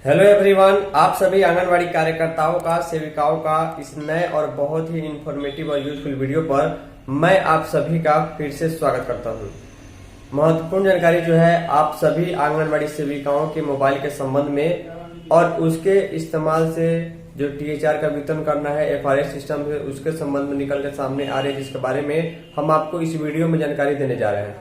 Hello everyone, आप सभी आंगनवाड़ी कार्यकर्ताओं का, सेविकाओं का इस नए और बहुत ही इंफॉर्मेटिव और यूजफुल वीडियो पर मैं आप सभी का फिर से स्वागत करता हूं। महत्वपूर्ण जानकारी जो है आप सभी आंगनवाड़ी सेविकाओं के मोबाइल के संबंध में और उसके इस्तेमाल से जो टीएचआर का वितरण करना है एफआरएस सिस्टम है उसके संबंध में निकल कर सामने आ रहे हैं, जिसके बारे में हम आपको इस वीडियो में जानकारी देने जा रहे हैं।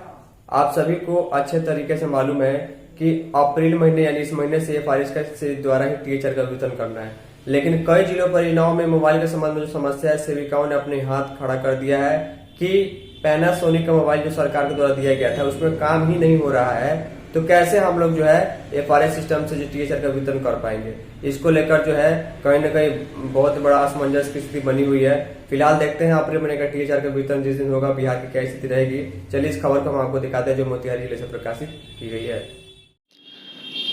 आप सभी को अच्छे तरीके से मालूम है कि अप्रैल महीने यानी इस महीने से एफआरएस से द्वारा ही टीएचआर का वितरण करना है, लेकिन कई जिलों परियोजनाओं में मोबाइल के संबंध में जो समस्या है सेविकाओं ने अपने हाथ खड़ा कर दिया है कि पैनासोनिक का मोबाइल जो सरकार के द्वारा दिया गया था उसमें काम ही नहीं हो रहा है, तो कैसे हम लोग जो है एफआरएस सिस्टम से जो टीएचआर का वितरण कर पाएंगे। इसको लेकर जो है कहीं न कहीं बहुत बड़ा असमंजस की स्थिति बनी हुई है। फिलहाल देखते हैं अप्रैल महीने का टीएचआर का वितरण जिस दिन होगा बिहार की क्या स्थिति रहेगी। चलिए इस खबर को हम आपको दिखाते हैं जो मोतिहारी जिले से प्रकाशित की गई है।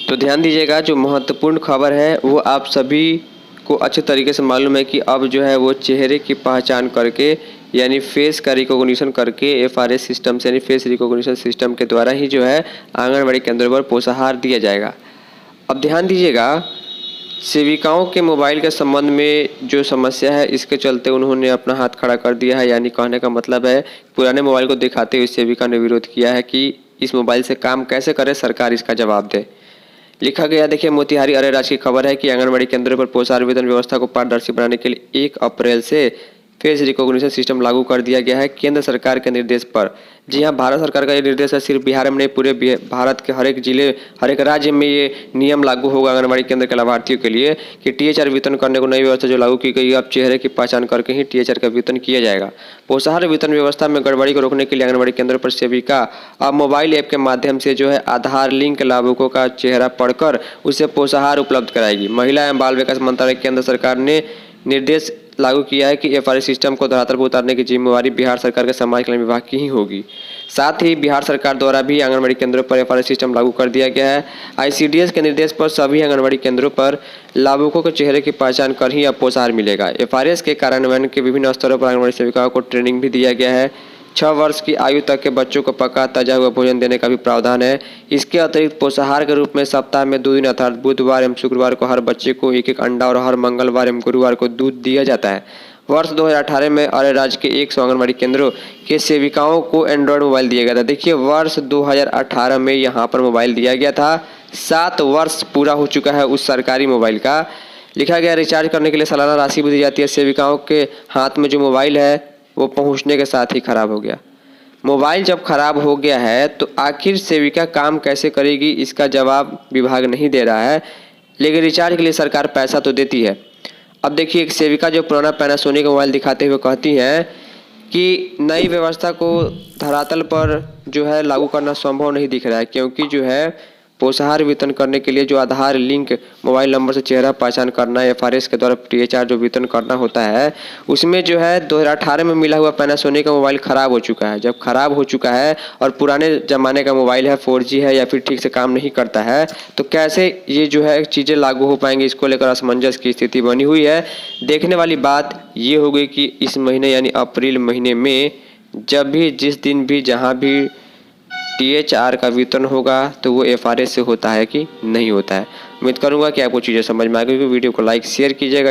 तो ध्यान दीजिएगा, जो महत्वपूर्ण खबर है वो आप सभी को अच्छे तरीके से मालूम है कि अब जो है वो चेहरे की पहचान करके यानी फेस का रिकॉग्निशन करके एफआरएस सिस्टम से यानी फेस रिकॉग्निशन सिस्टम के द्वारा ही जो है आंगनबाड़ी केंद्रों पर पोषाहार दिया जाएगा। अब ध्यान दीजिएगा, सेविकाओं के मोबाइल के संबंध में जो समस्या है इसके चलते उन्होंने अपना हाथ खड़ा कर दिया है। यानी कहने का मतलब है पुराने मोबाइल को दिखाते हुए सेविका ने विरोध किया है कि इस मोबाइल से काम कैसे करे, सरकार इसका जवाब दे। लिखा गया, देखिए मोतिहारी अरेराज की खबर है कि आंगनबाड़ी केंद्रों पर पोषाहार वितरण व्यवस्था को पारदर्शी बनाने के लिए 1 अप्रैल से फेस रिकॉग्निशन सिस्टम लागू कर दिया गया है केंद्र सरकार के निर्देश पर। जी हाँ, भारत सरकार का ये निर्देश है। सिर्फ बिहार में नहीं, पूरे भारत के हर एक जिले, हर एक राज्य में ये नियम लागू होगा आंगनबाड़ी केंद्र के लाभार्थियों के लिए कि टीएचआर वितरण करने को नई व्यवस्था जो लागू की गई है, अब चेहरे की पहचान करके ही टीएचआर का वितरण किया जाएगा। पोषाहार वितरण व्यवस्था में गड़बड़ी को रोकने के लिए आंगनबाड़ी केंद्रों पर सेविका अब मोबाइल ऐप के माध्यम से जो है आधार लिंक लाभुकों का चेहरा पढ़कर उसे पोषाहार उपलब्ध कराएगी। महिला एवं बाल विकास मंत्रालय केंद्र सरकार ने निर्देश लागू किया है कि एफआरएस सिस्टम को धरातल पर उतारने की जिम्मेवारी बिहार सरकार के समाज कल्याण विभाग की ही होगी। साथ ही बिहार सरकार द्वारा भी आंगनबाड़ी केंद्रों पर एफआरएस सिस्टम लागू कर दिया गया है। आईसीडीएस के निर्देश पर सभी आंगनबाड़ी केंद्रों पर लाभुकों के चेहरे की पहचान कर ही अब पोषाहार मिलेगा। एफआरएस के कार्यान्वयन के विभिन्न स्तरों पर आंगनबाड़ी सेविकाओं को ट्रेनिंग भी दिया गया है। 6 वर्ष की आयु तक के बच्चों को पका ताजा हुआ भोजन देने का भी प्रावधान है। इसके अतिरिक्त पोषाहार के रूप में सप्ताह में 2 दिन अर्थात बुधवार एवं शुक्रवार को हर बच्चे को 1-1 अंडा और हर मंगलवार एवं गुरुवार को दूध दिया जाता है। वर्ष 2018 में अरेराज के 100 आंगनबाड़ी केंद्रों के सेविकाओं को एंड्रॉयड मोबाइल दिया गया था। देखिए, वर्ष 2018 में यहाँ पर मोबाइल दिया गया था। 7 वर्ष पूरा हो चुका है उस सरकारी मोबाइल का। लिखा गया, रिचार्ज करने के लिए सालाना राशि भी दी जाती है। सेविकाओं के हाथ में जो मोबाइल है वो पहुंचने के साथ ही खराब हो गया। मोबाइल जब खराब हो गया है तो आखिर सेविका काम कैसे करेगी, इसका जवाब विभाग नहीं दे रहा है, लेकिन रिचार्ज के लिए सरकार पैसा तो देती है। अब देखिए, एक सेविका जो पुराना पैनासोनिक मोबाइल दिखाते हुए कहती हैं कि नई व्यवस्था को धरातल पर जो है लागू करना संभव नहीं दिख रहा है, क्योंकि जो है पोषाहार वितरण करने के लिए जो आधार लिंक मोबाइल नंबर से चेहरा पहचान करना एफआरएस के द्वारा टीएचआर जो वितरण करना होता है उसमें जो है 2018 में मिला हुआ पैनासोनिक का मोबाइल ख़राब हो चुका है। जब ख़राब हो चुका है और पुराने ज़माने का मोबाइल है, 4G है या फिर ठीक से काम नहीं करता है, तो कैसे ये जो है चीज़ें लागू हो पाएंगी, इसको लेकर असमंजस की स्थिति बनी हुई है। देखने वाली बात ये होगी कि इस महीने यानी अप्रैल महीने में जब भी, जिस दिन भी, जहाँ भी टीएचआर का वितरण होगा तो वो एफआरएस से होता है कि नहीं होता है। उम्मीद करूंगा कि आपको चीज़ें समझ में आ गई। वीडियो को लाइक शेयर कीजिएगा।